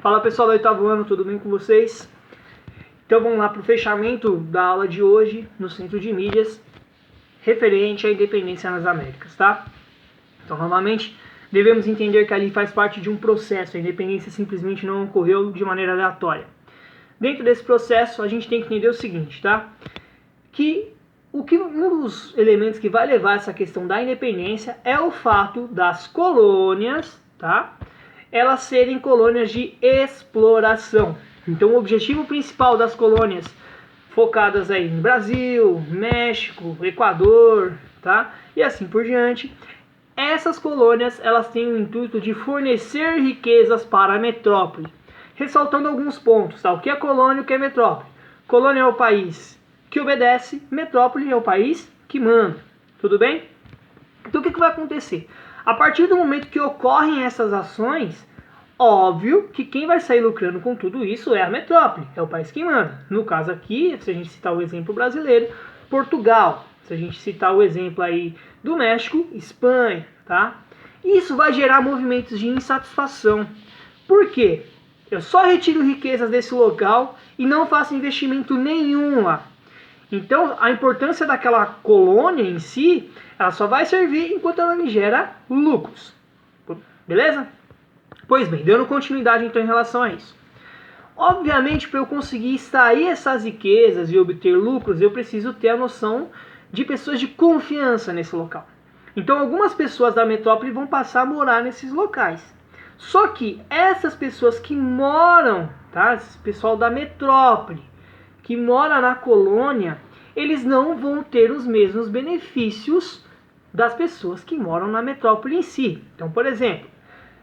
Fala pessoal do oitavo ano, tudo bem com vocês? Então vamos lá para o fechamento da aula de hoje no Centro de Mídias, referente à independência nas Américas, tá? Então novamente, devemos entender que ali faz parte de um processo, a independência simplesmente não ocorreu de maneira aleatória. Dentro desse processo, a gente tem que entender o seguinte, tá? Um dos elementos que vai levar essa questão da independência é o fato das colônias, tá? Elas serem colônias de exploração. Então o objetivo principal das colônias focadas aí no Brasil, México, Equador, tá? E assim por diante, essas colônias elas têm o intuito de fornecer riquezas para a metrópole. Ressaltando alguns pontos, tá? O que é colônia e o que é metrópole? Colônia é o país que obedece, metrópole é o país que manda. Tudo bem? Então o que vai acontecer? A partir do momento que ocorrem essas ações, óbvio que quem vai sair lucrando com tudo isso é a metrópole, é o país que manda. No caso aqui, se a gente citar o exemplo brasileiro, Portugal. Se a gente citar o exemplo aí do México, Espanha, tá? Isso vai gerar movimentos de insatisfação. Por quê? Eu só retiro riquezas desse local e não faço investimento nenhum lá. Então, a importância daquela colônia em si, ela só vai servir enquanto ela me gera lucros. Beleza? Pois bem, dando continuidade então em relação a isso. Obviamente, para eu conseguir extrair essas riquezas e obter lucros, eu preciso ter a noção de pessoas de confiança nesse local. Então, algumas pessoas da metrópole vão passar a morar nesses locais. Só que essas pessoas que moram, tá? Esse pessoal da metrópole, que mora na colônia, eles não vão ter os mesmos benefícios das pessoas que moram na metrópole em si. Então, por exemplo,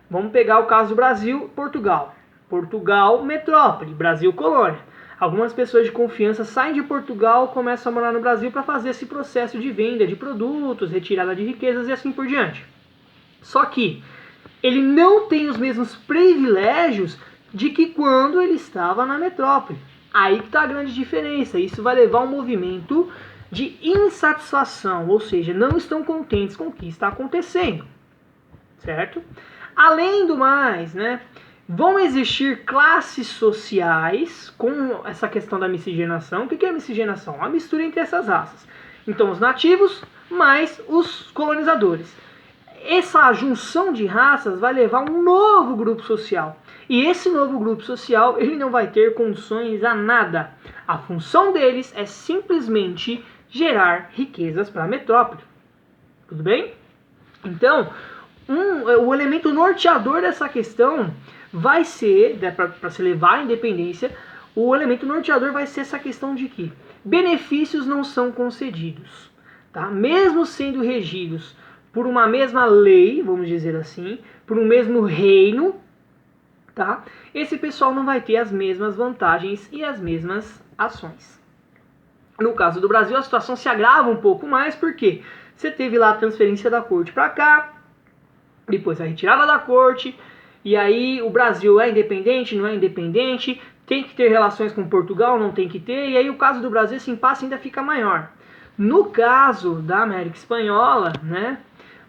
vamos pegar o caso do Brasil, Portugal. Portugal, metrópole, Brasil, colônia. Algumas pessoas de confiança saem de Portugal e começam a morar no Brasil para fazer esse processo de venda de produtos, retirada de riquezas e assim por diante. Só que ele não tem os mesmos privilégios de que quando ele estava na metrópole. Aí que está a grande diferença. Isso vai levar a um movimento de insatisfação, ou seja, não estão contentes com o que está acontecendo, certo? Além do mais, né, vão existir classes sociais com essa questão da miscigenação. O que é a miscigenação? A mistura entre essas raças. Então, os nativos mais os colonizadores. Essa junção de raças vai levar a um novo grupo social. E esse novo grupo social, ele não vai ter condições a nada. A função deles é simplesmente gerar riquezas para a metrópole. Tudo bem? Então, o elemento norteador dessa questão vai ser, para se levar à independência, o elemento norteador vai ser essa questão de que benefícios não são concedidos, tá? Mesmo sendo regidos por uma mesma lei, vamos dizer assim, por um mesmo reino, tá? Esse pessoal não vai ter as mesmas vantagens e as mesmas ações. No caso do Brasil, a situação se agrava um pouco mais, porque você teve lá a transferência da corte para cá, depois a retirada da corte, e aí o Brasil é independente, não é independente, tem que ter relações com Portugal, não tem que ter, e aí o caso do Brasil, esse impasse ainda fica maior. No caso da América Espanhola, né,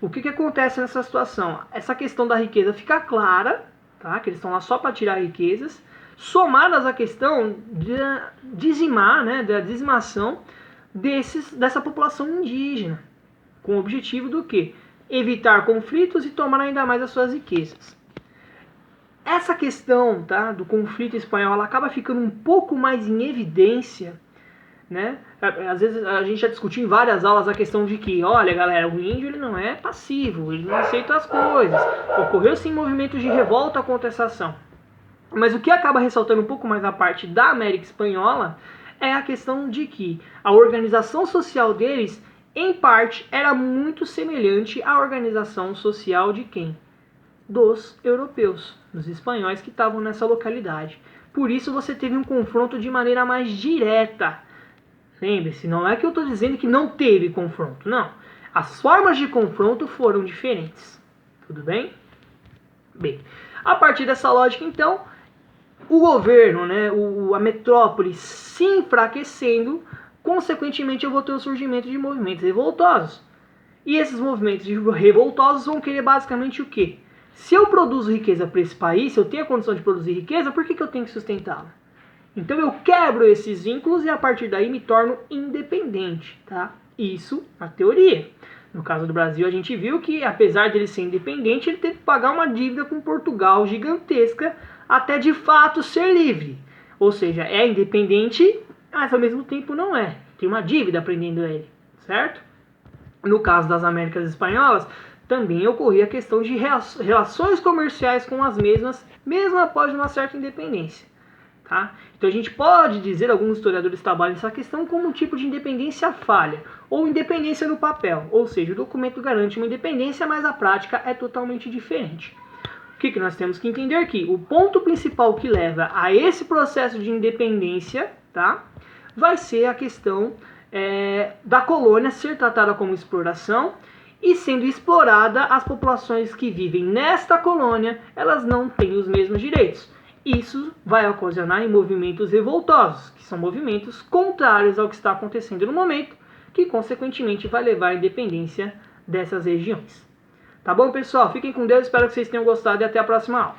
o que acontece nessa situação? Essa questão da riqueza fica clara, tá, que eles estão lá só para tirar riquezas, somadas à questão de dizimar, né, da dizimação dessa população indígena, com o objetivo do quê? Evitar conflitos e tomar ainda mais as suas riquezas. Essa questão, tá, do conflito espanhol, ela acaba ficando um pouco mais em evidência, né? Às vezes a gente já discutiu em várias aulas a questão de que, olha galera, o índio ele não é passivo, ele não aceita as coisas. Ocorreu sim movimentos de revolta contra essa ação. Mas o que acaba ressaltando um pouco mais a parte da América Espanhola é a questão de que a organização social deles, em parte, era muito semelhante à organização social de quem? Dos europeus, dos espanhóis que estavam nessa localidade. Por isso você teve um confronto de maneira mais direta. Lembre-se, não é que eu estou dizendo que não teve confronto, não. As formas de confronto foram diferentes. Tudo bem? Bem, a partir dessa lógica, então, o governo, né, a metrópole se enfraquecendo, consequentemente eu vou ter o surgimento de movimentos revoltosos. E esses movimentos revoltosos vão querer basicamente o quê? Se eu produzo riqueza para esse país, se eu tenho a condição de produzir riqueza, por que eu tenho que sustentá-la? Então eu quebro esses vínculos e a partir daí me torno independente, tá? Isso na teoria. No caso do Brasil, a gente viu que, apesar de ele ser independente, ele teve que pagar uma dívida com Portugal gigantesca até de fato ser livre. Ou seja, é independente, mas ao mesmo tempo não é. Tem uma dívida prendendo ele, certo? No caso das Américas Espanholas, também ocorria a questão de relações comerciais com as mesmas, mesmo após uma certa independência. Tá? Então a gente pode dizer, alguns historiadores trabalham essa questão como um tipo de independência falha, ou independência no papel, ou seja, o documento garante uma independência, mas a prática é totalmente diferente. O que nós temos que entender aqui? O ponto principal que leva a esse processo de independência, tá, vai ser a questão da colônia ser tratada como exploração, e sendo explorada, as populações que vivem nesta colônia, elas não têm os mesmos direitos. Isso vai ocasionar em movimentos revoltosos, que são movimentos contrários ao que está acontecendo no momento, que consequentemente vai levar à independência dessas regiões. Tá bom, pessoal? Fiquem com Deus, espero que vocês tenham gostado e até a próxima aula.